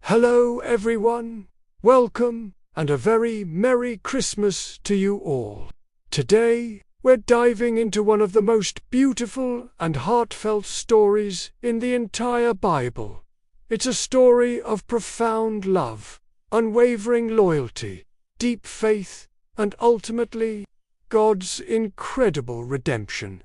Hello everyone, welcome, and a very Merry Christmas to you all. Today, we're diving into one of the most beautiful and heartfelt stories in the entire Bible. It's a story of profound love, unwavering loyalty, deep faith, and ultimately, God's incredible redemption.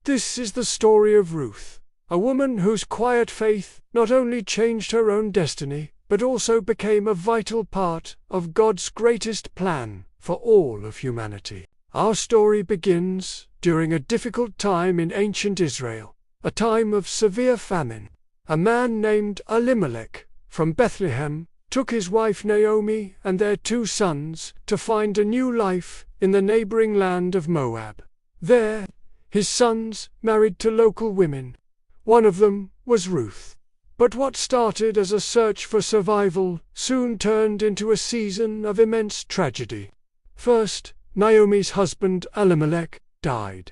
This is the story of Ruth, a woman whose quiet faith not only changed her own destiny, but also became a vital part of God's greatest plan for all of humanity. Our story begins during a difficult time in ancient Israel, a time of severe famine. A man named Elimelech from Bethlehem took his wife Naomi and their 2 sons to find a new life in the neighboring land of Moab. There, his sons married to local women. One of them was Ruth. But what started as a search for survival soon turned into a season of immense tragedy. First, Naomi's husband Elimelech died.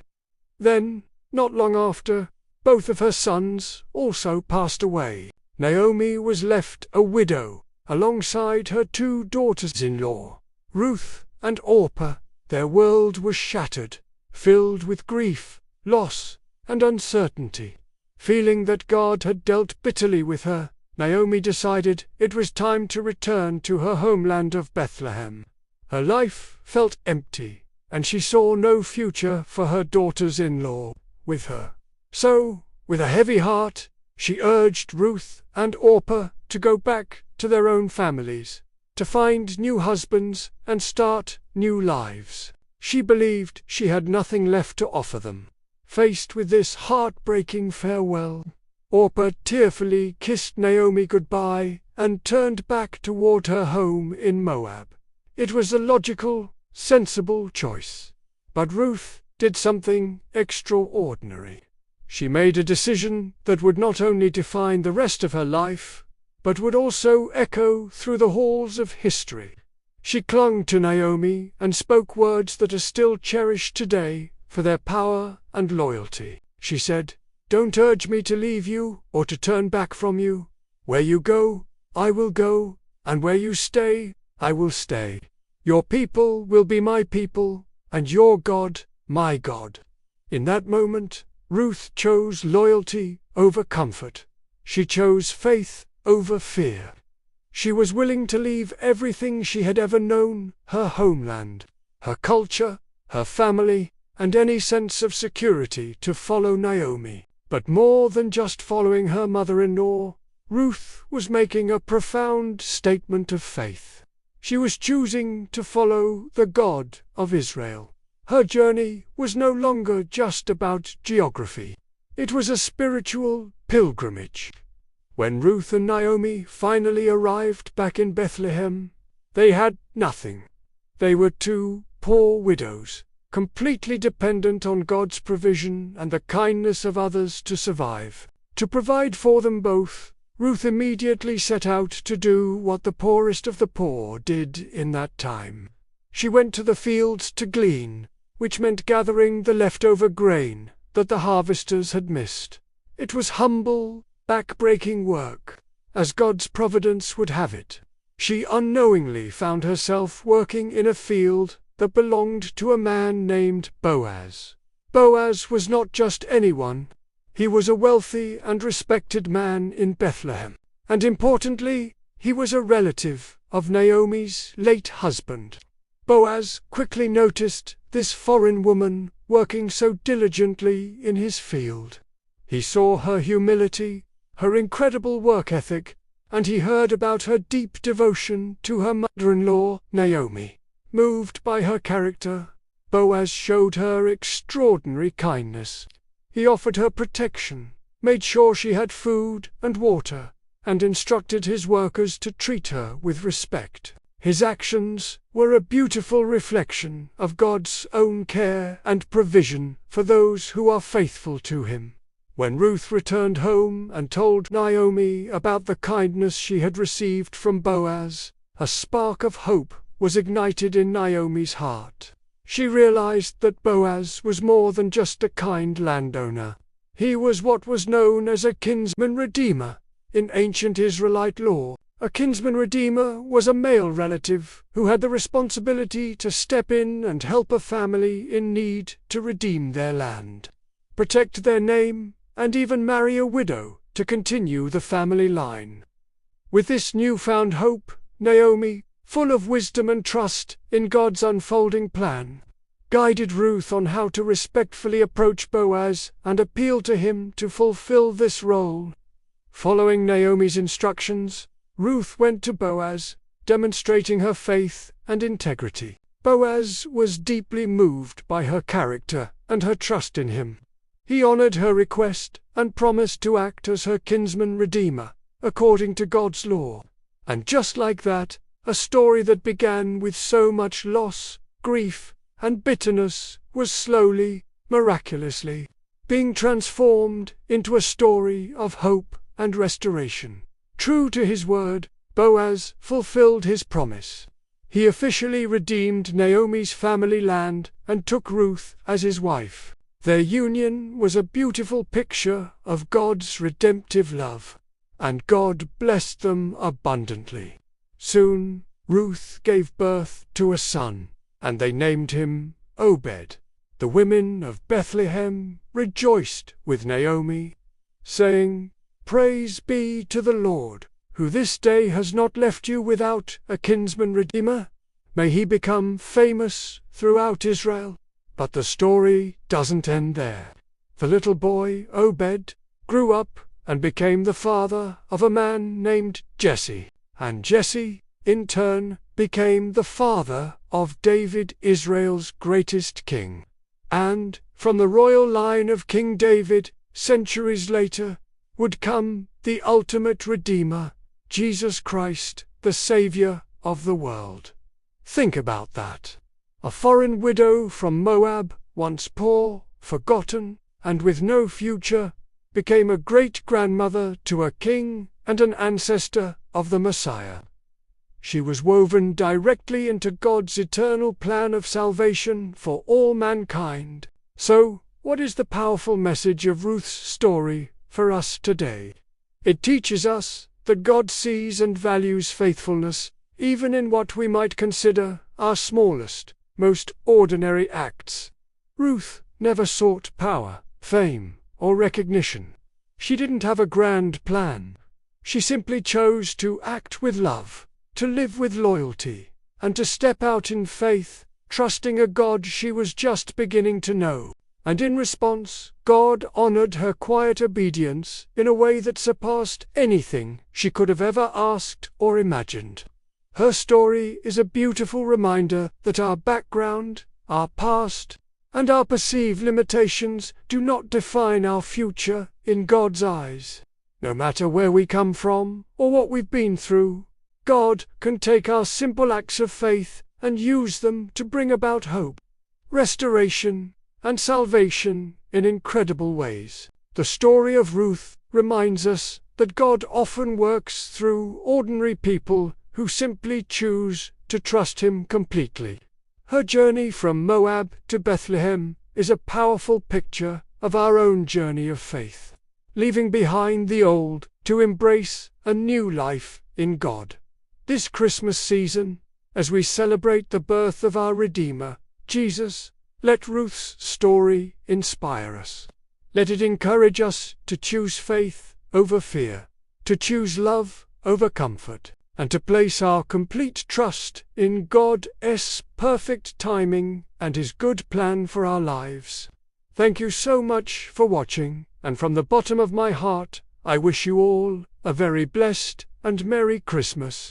Then, not long after, both of her sons also passed away. Naomi was left a widow alongside her 2 daughters-in-law, Ruth and Orpah. Their world was shattered, filled with grief, loss, and uncertainty. Feeling that God had dealt bitterly with her, Naomi decided it was time to return to her homeland of Bethlehem. Her life felt empty, and she saw no future for her daughters-in-law with her. So, with a heavy heart, she urged Ruth and Orpah to go back to their own families, to find new husbands and start new lives. She believed she had nothing left to offer them. Faced with this heartbreaking farewell, Orpah tearfully kissed Naomi goodbye and turned back toward her home in Moab. It was a logical, sensible choice. But Ruth did something extraordinary. She made a decision that would not only define the rest of her life, but would also echo through the halls of history. She clung to Naomi and spoke words that are still cherished today for their power and loyalty. She said, "Don't urge me to leave you or to turn back from you. Where you go, I will go, and where you stay, I will stay. Your people will be my people, and your God, my God." In that moment, Ruth chose loyalty over comfort. She chose faith over fear. She was willing to leave everything she had ever known, her homeland, her culture, her family, and any sense of security to follow Naomi. But more than just following her mother-in-law, Ruth was making a profound statement of faith. She was choosing to follow the God of Israel. Her journey was no longer just about geography. It was a spiritual pilgrimage. When Ruth and Naomi finally arrived back in Bethlehem, they had nothing. They were 2 poor widows, completely dependent on God's provision and the kindness of others to survive. To provide for them both, Ruth immediately set out to do what the poorest of the poor did in that time. She went to the fields to glean, which meant gathering the leftover grain that the harvesters had missed. It was humble, back-breaking work, as God's providence would have it. She unknowingly found herself working in a field that belonged to a man named Boaz. Boaz was not just anyone. He was a wealthy and respected man in Bethlehem. And importantly, he was a relative of Naomi's late husband. Boaz quickly noticed this foreign woman working so diligently in his field. He saw her humility, her incredible work ethic, and he heard about her deep devotion to her mother-in-law, Naomi. Moved by her character, Boaz showed her extraordinary kindness. He offered her protection, made sure she had food and water, and instructed his workers to treat her with respect. His actions were a beautiful reflection of God's own care and provision for those who are faithful to him. When Ruth returned home and told Naomi about the kindness she had received from Boaz, a spark of hope was ignited in Naomi's heart. She realized that Boaz was more than just a kind landowner. He was what was known as a kinsman redeemer in ancient Israelite law, A kinsman redeemer was a male relative who had the responsibility to step in and help a family in need to redeem their land, protect their name, and even marry a widow to continue the family line. With this newfound hope, Naomi, full of wisdom and trust in God's unfolding plan, guided Ruth on how to respectfully approach Boaz and appeal to him to fulfill this role. Following Naomi's instructions, Ruth went to Boaz, demonstrating her faith and integrity. Boaz was deeply moved by her character and her trust in him. He honored her request and promised to act as her kinsman redeemer, according to God's law. And just like that, a story that began with so much loss, grief, and bitterness was slowly, miraculously, being transformed into a story of hope and restoration. True to his word, Boaz fulfilled his promise. He officially redeemed Naomi's family land and took Ruth as his wife. Their union was a beautiful picture of God's redemptive love, and God blessed them abundantly. Soon, Ruth gave birth to a son, and they named him Obed. The women of Bethlehem rejoiced with Naomi, saying, "Praise be to the Lord, who this day has not left you without a kinsman redeemer. May he become famous throughout Israel." But the story doesn't end there. The little boy, Obed, grew up and became the father of a man named Jesse. And Jesse, in turn, became the father of David, Israel's greatest king. And, from the royal line of King David, centuries later, would come the ultimate Redeemer, Jesus Christ, the Savior of the world. Think about that. A foreign widow from Moab, once poor, forgotten, and with no future, became a great-grandmother to a king and an ancestor of the Messiah. She was woven directly into God's eternal plan of salvation for all mankind. So, what is the powerful message of Ruth's story for us today? It teaches us that God sees and values faithfulness, even in what we might consider our smallest, most ordinary acts. Ruth never sought power, fame, or recognition. She didn't have a grand plan. She simply chose to act with love, to live with loyalty, and to step out in faith, trusting a God she was just beginning to know. And in response, God honored her quiet obedience in a way that surpassed anything she could have ever asked or imagined. Her story is a beautiful reminder that our background, our past, and our perceived limitations do not define our future in God's eyes. No matter where we come from or what we've been through, God can take our simple acts of faith and use them to bring about hope, restoration, and salvation in incredible ways. The story of Ruth reminds us that God often works through ordinary people who simply choose to trust Him completely. Her journey from Moab to Bethlehem is a powerful picture of our own journey of faith, leaving behind the old to embrace a new life in God. This Christmas season, as we celebrate the birth of our Redeemer, Jesus, let Ruth's story inspire us. Let it encourage us to choose faith over fear, to choose love over comfort, and to place our complete trust in God's perfect timing and His good plan for our lives. Thank you so much for watching, and from the bottom of my heart, I wish you all a very blessed and Merry Christmas.